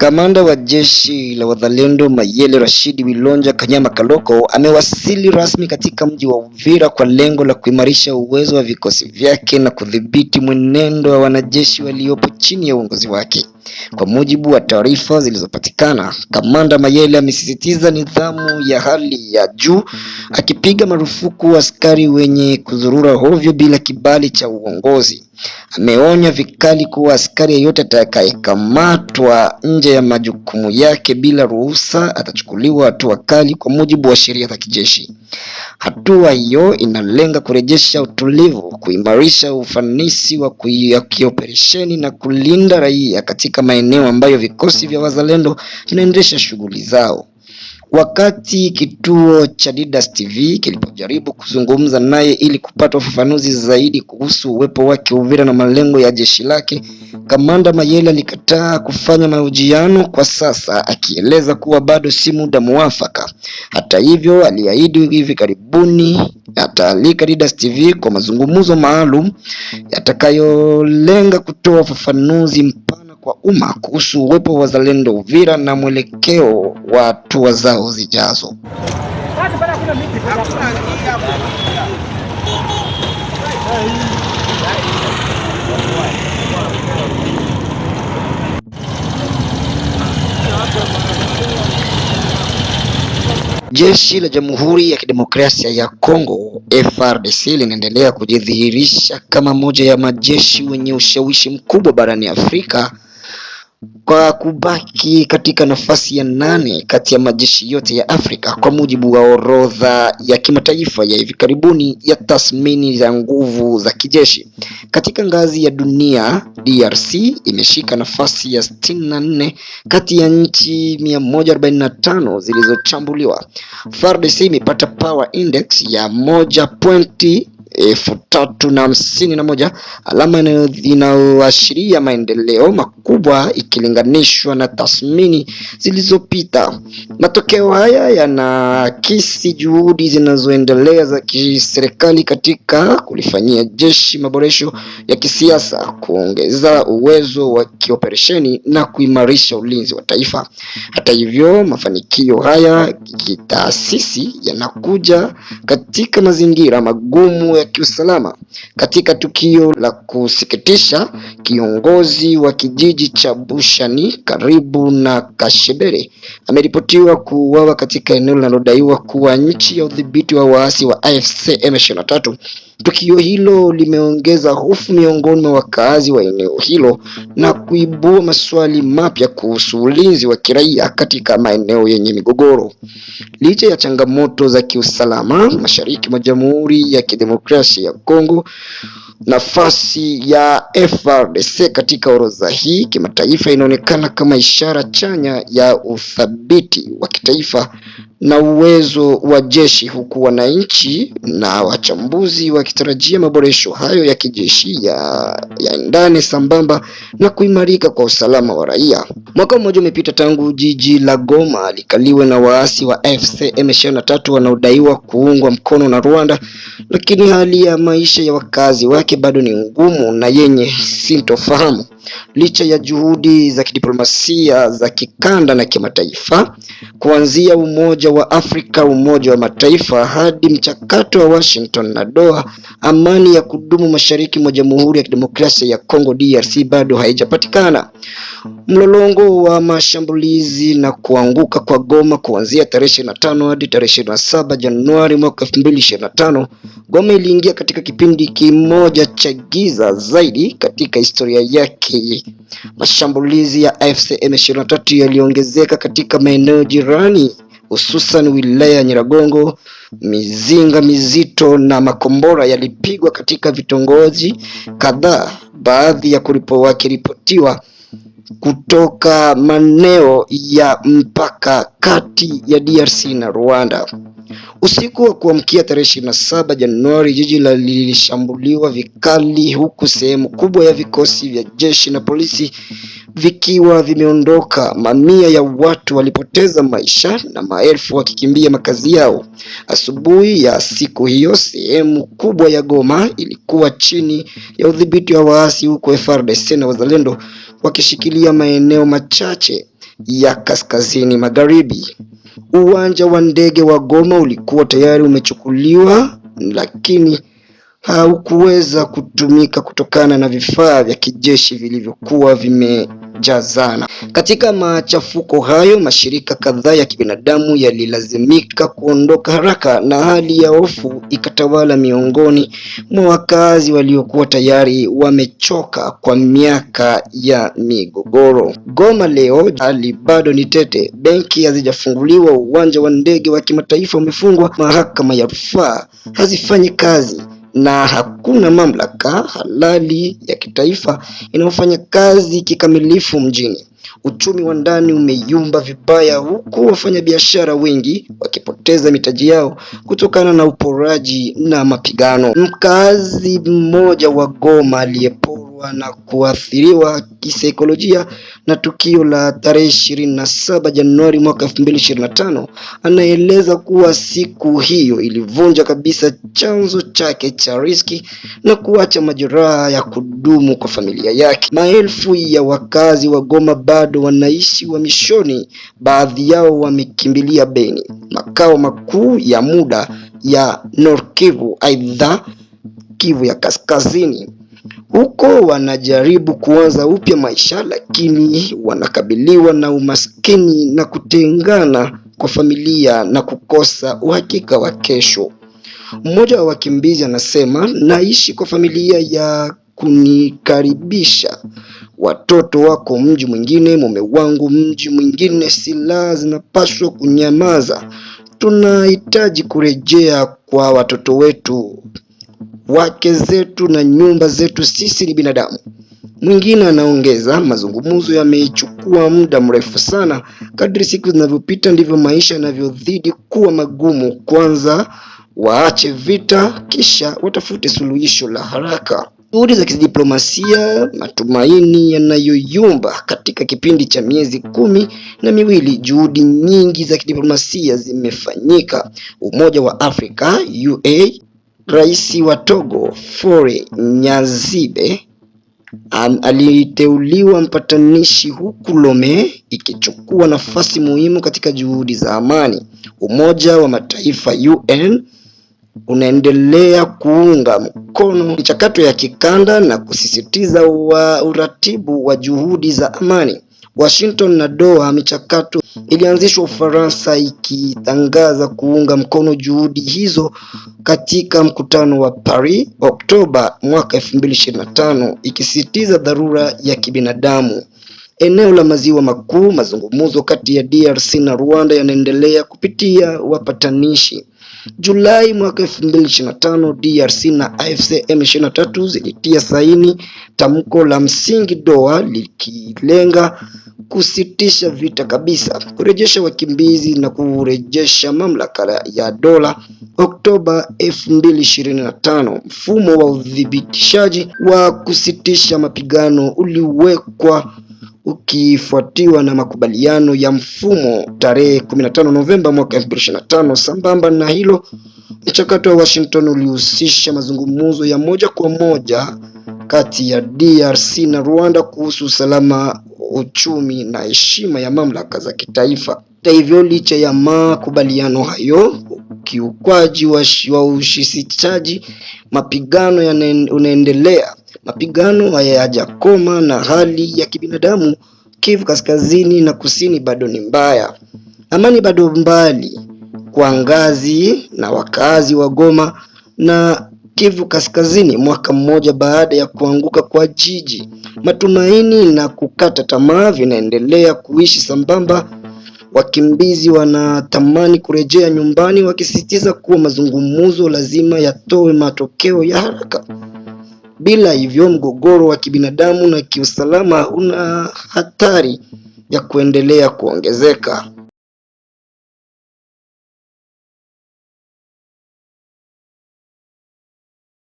Kamanda wa jeshi la wazalendo Mayele Rashid Wilonja Kanyama Kaloko amewasili rasmi katika mji wa Uvira kwa lengo la kuimarisha uwezo wa vikosi vyake na kudhibiti mwenendo wa wanajeshi waliopo chini ya uongozi wake. Kwa mujibu wa taarifa zilizopatikana, Kamanda Mayele amesisitiza nidhamu ya hali ya juu, akipiga marufuku askari wenye kuzurura hovyo bila kibali cha uongozi. Ameonya vikali kuwa askari yeyote atakayekamatwa nje ya majukumu yake bila ruhusa atachukuliwa hatua kali kwa mujibu wa sheria za kijeshi. Hatua hiyo inalenga kurejesha utulivu, kuimarisha ufanisi wa kioperesheni na kulinda raia katika maeneo ambayo vikosi vya wazalendo vinaendesha shughuli zao. Wakati kituo cha Didas TV kilipojaribu kuzungumza naye ili kupata ufafanuzi zaidi kuhusu uwepo wake Uvira na malengo ya jeshi lake, Kamanda Mayele alikataa kufanya mahojiano kwa sasa, akieleza kuwa bado si muda muafaka. Hata hivyo, aliahidi hivi karibuni ataalika Didas TV kwa mazungumzo maalum yatakayolenga kutoa ufafanuzi mpana kwa umma kuhusu uwepo wa wazalendo Uvira na mwelekeo wa hatua zao zijazo. Jeshi la Jamhuri ya Kidemokrasia ya Kongo FARDC linaendelea kujidhihirisha kama moja ya majeshi wenye ushawishi mkubwa barani Afrika kwa kubaki katika nafasi ya 8 kati ya majeshi yote ya Afrika kwa mujibu wa orodha ya kimataifa ya hivi karibuni ya tathmini za nguvu za kijeshi. Katika ngazi ya dunia, DRC imeshika nafasi ya 64 kati ya nchi 145 zilizochambuliwa. FARDC imepata power index ya 1.351, alama inayoashiria maendeleo makubwa ikilinganishwa na tathmini zilizopita. Matokeo haya yanaakisi juhudi zinazoendelea za kiserikali katika kulifanyia jeshi maboresho ya kisiasa, kuongeza uwezo wa kioperesheni na kuimarisha ulinzi wa taifa. Hata hivyo, mafanikio haya kitaasisi yanakuja katika mazingira magumu ya kiusalama. Katika tukio la kusikitisha, kiongozi wa kijiji cha Bushani karibu na Kashebere ameripotiwa kuuawa katika eneo linalodaiwa kuwa nchi ya udhibiti wa waasi wa AFC M23. Tukio hilo limeongeza hofu miongoni mwa wakazi wa eneo hilo na kuibua maswali mapya kuhusu ulinzi wa kiraia katika maeneo yenye migogoro. Licha ya changamoto za kiusalama mashariki mwa Jamhuri ya Kidemokrasia ya Kongo, nafasi ya FARDC katika orodha hii kimataifa inaonekana kama ishara chanya ya uthabiti wa kitaifa na uwezo wa jeshi, huku wananchi na wachambuzi wakitarajia maboresho hayo ya kijeshi yaendane sambamba na kuimarika kwa usalama wa raia. Mwaka mmoja umepita tangu jiji la Goma likaliwe na waasi wa AFC M23 wanaodaiwa kuungwa mkono na Rwanda, lakini hali ya maisha ya wakazi wake bado ni ngumu na yenye sintofahamu. Licha ya juhudi za kidiplomasia za kikanda na kimataifa, kuanzia Umoja wa Afrika, Umoja wa Mataifa hadi mchakato wa Washington na Doha, amani ya kudumu mashariki mwa Jamhuri ya Kidemokrasia ya Kongo DRC bado haijapatikana. Mlolongo wa mashambulizi na kuanguka kwa Goma kuanzia tarehe 25 hadi tarehe 27 Januari mwaka 2025, Goma iliingia katika kipindi kimoja cha giza zaidi katika historia yake. Mashambulizi ya AFC M23 yaliongezeka katika maeneo jirani, hususan wilaya ya Nyiragongo. Mizinga mizito na makombora yalipigwa katika vitongoji kadhaa, baadhi ya wakiripotiwa kutoka maeneo ya mpaka kati ya DRC na Rwanda. Usiku wa kuamkia tarehe 27 Januari, jiji lilishambuliwa vikali, huku sehemu kubwa ya vikosi vya jeshi na polisi vikiwa vimeondoka. Mamia ya watu walipoteza maisha na maelfu wakikimbia makazi yao. Asubuhi ya siku hiyo, sehemu kubwa ya Goma ilikuwa chini ya udhibiti wa waasi, huko FARDC na wazalendo wakishikilia maeneo machache. ya kaskazini magharibi. Uwanja wa ndege wa Goma ulikuwa tayari umechukuliwa, lakini haukuweza kutumika kutokana na vifaa vya kijeshi vilivyokuwa vimejazana. Katika machafuko hayo, mashirika kadhaa ya kibinadamu yalilazimika kuondoka haraka na hali ya hofu ikatawala miongoni mwa wakazi waliokuwa tayari wamechoka kwa miaka ya migogoro. Goma leo hali bado ni tete. Benki hazijafunguliwa, uwanja wa ndege wa kimataifa umefungwa, mahakama ya rufaa hazifanyi kazi na hakuna mamlaka halali ya kitaifa inayofanya kazi kikamilifu mjini. Uchumi wa ndani umeyumba vibaya, huku wafanyabiashara wengi wakipoteza mitaji yao kutokana na uporaji na mapigano. Mkazi mmoja wa Goma aliyeporwa na kuathiriwa kisaikolojia na tukio la tarehe 27 Januari mwaka 2025 anaeleza kuwa siku hiyo ilivunja kabisa chanzo chake cha riski na kuacha majeraha ya kudumu kwa familia yake. Maelfu ya wakazi wa Goma bado wanaishi uhamishoni, baadhi yao wamekimbilia Beni, makao makuu ya muda ya Nord Kivu, aidha Kivu ya kaskazini. Huko wanajaribu kuanza upya maisha, lakini wanakabiliwa na umaskini na kutengana kwa familia na kukosa uhakika wa kesho. Mmoja wa wakimbizi anasema, naishi kwa familia ya kunikaribisha, watoto wako mji mwingine, mume wangu mji mwingine, silaha zinapaswa kunyamaza. Tunahitaji kurejea kwa watoto wetu, wake zetu na nyumba zetu, sisi ni binadamu. Mwingine anaongeza, mazungumzo yamechukua muda mrefu sana. Kadri siku zinavyopita ndivyo maisha yanavyozidi kuwa magumu. Kwanza waache vita, kisha watafute suluhisho la haraka. Juhudi za kidiplomasia, matumaini yanayoyumba katika kipindi cha miezi 12. Juhudi nyingi za kidiplomasia zimefanyika. Umoja wa Afrika UA, Rais wa Togo Faure Nyazibe aliteuliwa mpatanishi, huku Lome ikichukua nafasi muhimu katika juhudi za amani. Umoja wa Mataifa UN unaendelea kuunga mkono michakato ya kikanda na kusisitiza uratibu wa juhudi za amani. Washington na Doha, michakato ilianzishwa Ufaransa ikitangaza kuunga mkono juhudi hizo katika mkutano wa Paris Oktoba mwaka 2025, ikisisitiza dharura ya kibinadamu. Eneo la Maziwa Makuu, mazungumzo kati ya DRC na Rwanda yanaendelea kupitia wapatanishi. Julai mwaka 2025, DRC na AFC M23 zilitia saini tamko la msingi Doha likilenga kusitisha vita kabisa, kurejesha wakimbizi na kurejesha mamlaka ya dola. Oktoba 2025, mfumo wa udhibitishaji wa kusitisha mapigano uliwekwa, ukifuatiwa na makubaliano ya mfumo tarehe 15 Novemba mwaka 2025. Sambamba na hilo, mchakato wa Washington ulihusisha mazungumzo ya moja kwa moja kati ya DRC na Rwanda kuhusu usalama, uchumi na heshima ya mamlaka za kitaifa. Hata hivyo, licha ya makubaliano hayo, ukiukwaji wa ushisitizaji mapigano unaendelea. Mapigano hayajakoma na hali ya kibinadamu Kivu kaskazini na kusini bado ni mbaya. Amani bado mbali kwa ngazi na wakazi wa Goma na Kivu kaskazini mwaka mmoja baada ya kuanguka kwa jiji. Matumaini na kukata tamaa vinaendelea kuishi sambamba. Wakimbizi wanatamani kurejea nyumbani, wakisisitiza kuwa mazungumzo lazima yatoe matokeo ya haraka. Bila hivyo, mgogoro wa kibinadamu na kiusalama una hatari ya kuendelea kuongezeka.